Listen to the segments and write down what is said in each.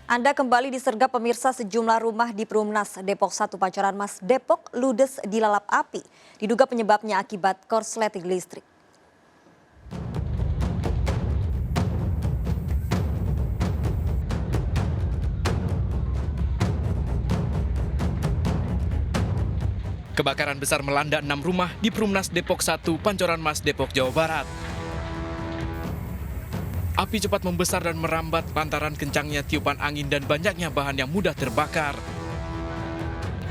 Anda kembali disergap pemirsa sejumlah rumah di Perumnas Depok 1 Pancoran Mas Depok ludes dilalap api. Diduga penyebabnya akibat korsleting listrik. Kebakaran besar melanda 6 rumah di Perumnas Depok 1 Pancoran Mas Depok, Jawa Barat. Api cepat membesar dan merambat lantaran kencangnya tiupan angin dan banyaknya bahan yang mudah terbakar.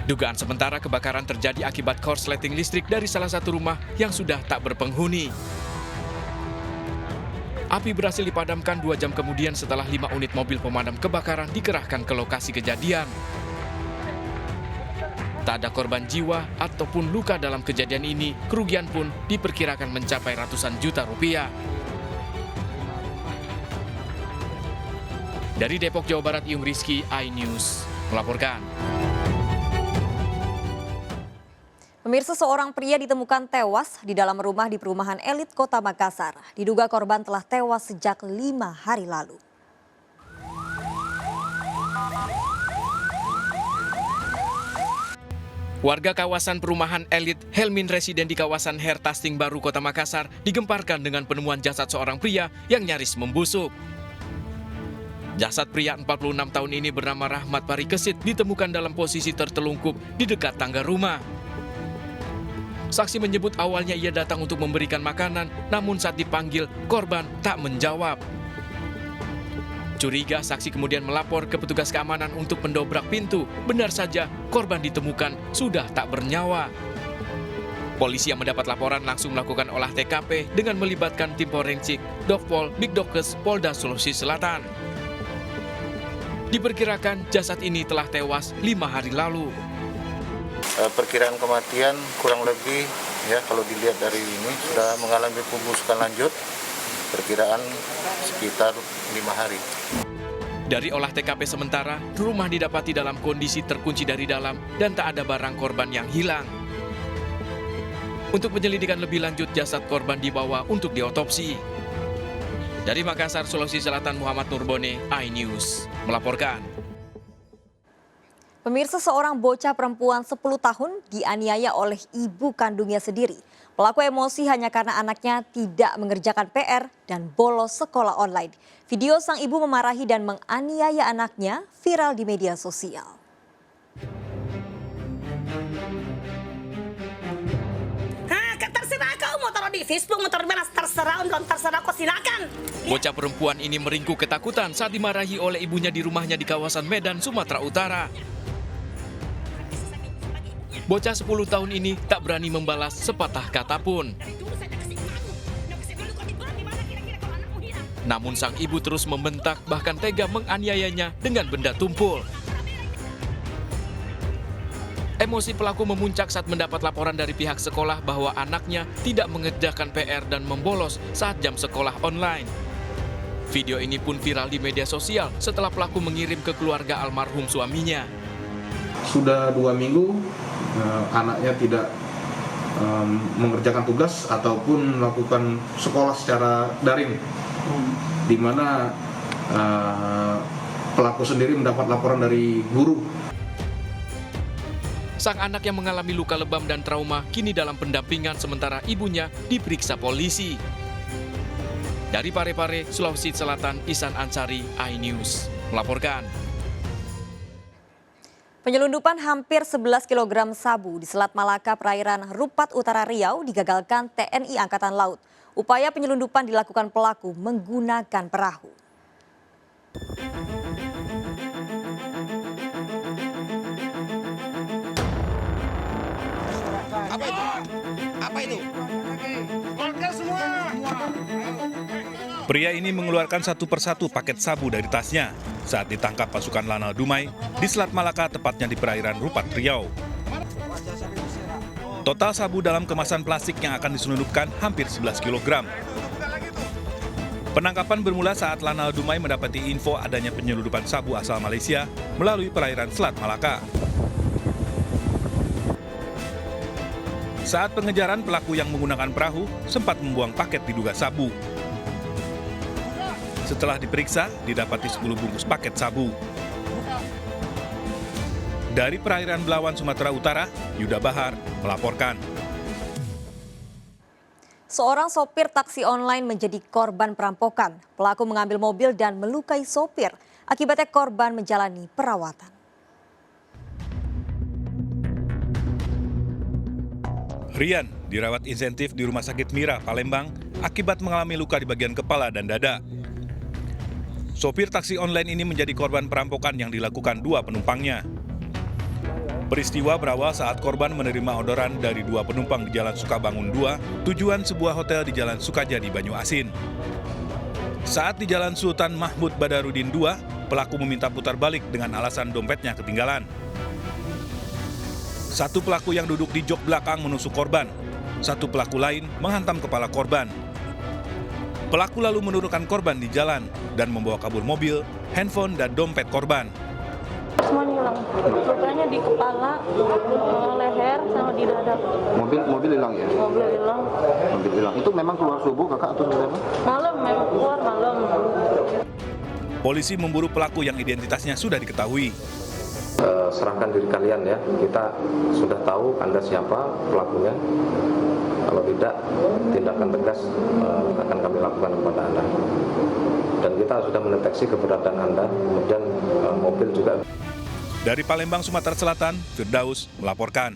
Dugaan sementara kebakaran terjadi akibat korsleting listrik dari salah satu rumah yang sudah tak berpenghuni. Api berhasil dipadamkan 2 jam kemudian setelah 5 unit mobil pemadam kebakaran dikerahkan ke lokasi kejadian. Tak ada korban jiwa ataupun luka dalam kejadian ini, kerugian pun diperkirakan mencapai ratusan juta rupiah. Dari Depok, Jawa Barat, Yung Rizky, iNews melaporkan. Pemirsa, seorang pria ditemukan tewas di dalam rumah di perumahan elit Kota Makassar. Diduga korban telah tewas sejak 5 hari lalu. Warga kawasan perumahan elit Helmin residen di kawasan Hertasting Baru, Kota Makassar digemparkan dengan penemuan jasad seorang pria yang nyaris membusuk. Jasad pria 46 tahun ini bernama Rahmat Parikesit ditemukan dalam posisi tertelungkup di dekat tangga rumah. Saksi menyebut awalnya ia datang untuk memberikan makanan, namun saat dipanggil, korban tak menjawab. Curiga, saksi kemudian melapor ke petugas keamanan untuk mendobrak pintu. Benar saja, korban ditemukan sudah tak bernyawa. Polisi yang mendapat laporan langsung melakukan olah TKP dengan melibatkan tim forensik, Dokpol, Bigdokes, Polda Sulawesi Selatan. Diperkirakan jasad ini telah tewas 5 hari lalu. Perkiraan kematian kurang lebih, ya kalau dilihat dari ini, sudah mengalami pembusukan lanjut. Perkiraan sekitar 5 hari. Dari olah TKP sementara, rumah didapati dalam kondisi terkunci dari dalam dan tak ada barang korban yang hilang. Untuk penyelidikan lebih lanjut, jasad korban dibawa untuk diotopsi. Dari Makassar, Sulawesi Selatan, Muhammad Nurbone, iNews melaporkan. Pemirsa, seorang bocah perempuan 10 tahun dianiaya oleh ibu kandungnya sendiri. Pelaku emosi hanya karena anaknya tidak mengerjakan PR dan bolos sekolah online. Video sang ibu memarahi dan menganiaya anaknya viral di media sosial. Terserah kau mau taruh di Facebook, mau taruh di mana, terserah kau silakan. Bocah perempuan ini meringkuk ketakutan saat dimarahi oleh ibunya di rumahnya di kawasan Medan, Sumatera Utara. Bocah 10 tahun ini tak berani membalas sepatah kata pun. Namun sang ibu terus membentak, bahkan tega menganiayanya dengan benda tumpul. Emosi pelaku memuncak saat mendapat laporan dari pihak sekolah bahwa anaknya tidak mengerjakan PR dan membolos saat jam sekolah online. Video ini pun viral di media sosial setelah pelaku mengirim ke keluarga almarhum suaminya. Sudah 2 minggu anaknya tidak mengerjakan tugas ataupun melakukan sekolah secara daring, di mana pelaku sendiri mendapat laporan dari guru. Sang anak yang mengalami luka lebam dan trauma kini dalam pendampingan sementara ibunya diperiksa polisi. Dari Parepare, Sulawesi Selatan, Ihsan Ansari, iNews melaporkan. Penyelundupan hampir 11 kg sabu di Selat Malaka, perairan Rupat Utara Riau digagalkan TNI Angkatan Laut. Upaya penyelundupan dilakukan pelaku menggunakan perahu. Apa itu? Pria ini mengeluarkan satu persatu paket sabu dari tasnya saat ditangkap pasukan Lanal Dumai di Selat Malaka, tepatnya di perairan Rupat, Riau. Total sabu dalam kemasan plastik yang akan diselundupkan hampir 11 kg. Penangkapan bermula saat Lanal Dumai mendapati info adanya penyelundupan sabu asal Malaysia melalui perairan Selat Malaka. Saat pengejaran, pelaku yang menggunakan perahu sempat membuang paket diduga sabu. Setelah diperiksa, didapati 10 bungkus paket sabu. Dari perairan Belawan, Sumatera Utara, Yuda Bahar melaporkan. Seorang sopir taksi online menjadi korban perampokan. Pelaku mengambil mobil dan melukai sopir. Akibatnya korban menjalani perawatan. Rian dirawat insentif di Rumah Sakit Mira, Palembang akibat mengalami luka di bagian kepala dan dada. Sopir taksi online ini menjadi korban perampokan yang dilakukan 2 penumpangnya. Peristiwa berawal saat korban menerima orderan dari 2 penumpang di Jalan Sukabangun 2, tujuan sebuah hotel di Jalan Sukajadi, Banyu Asin. Saat di Jalan Sultan Mahmud Badarudin 2, pelaku meminta putar balik dengan alasan dompetnya ketinggalan. Satu pelaku yang duduk di jok belakang menusuk korban. Satu pelaku lain menghantam kepala korban. Pelaku lalu menurunkan korban di jalan dan membawa kabur mobil, handphone, dan dompet korban. Semuanya hilang. Lukanya di kepala, leher, sama di dada. Mobil hilang ya? Mobil hilang. Mobil hilang. Itu memang keluar subuh kakak atau seperti apa? Malam, memang keluar malam. Polisi memburu pelaku yang identitasnya sudah diketahui. Serahkan diri kalian ya, kita sudah tahu Anda siapa pelakunya. Kalau tidak, tindakan tegas akan kami lakukan kepada Anda. Dan kita sudah mendeteksi keberadaan Anda, kemudian mobil juga. Dari Palembang, Sumatera Selatan, Firdaus melaporkan.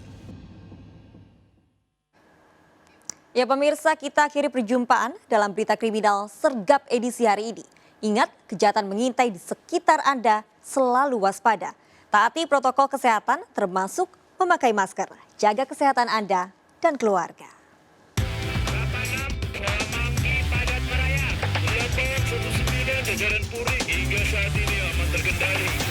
Ya pemirsa, kita akhiri perjumpaan dalam berita kriminal Sergap edisi hari ini. Ingat, kejahatan mengintai di sekitar Anda, selalu waspada. Taati protokol kesehatan termasuk memakai masker. Jaga kesehatan Anda dan keluarga. Jajaran Polri hingga saat ini aman terkendali.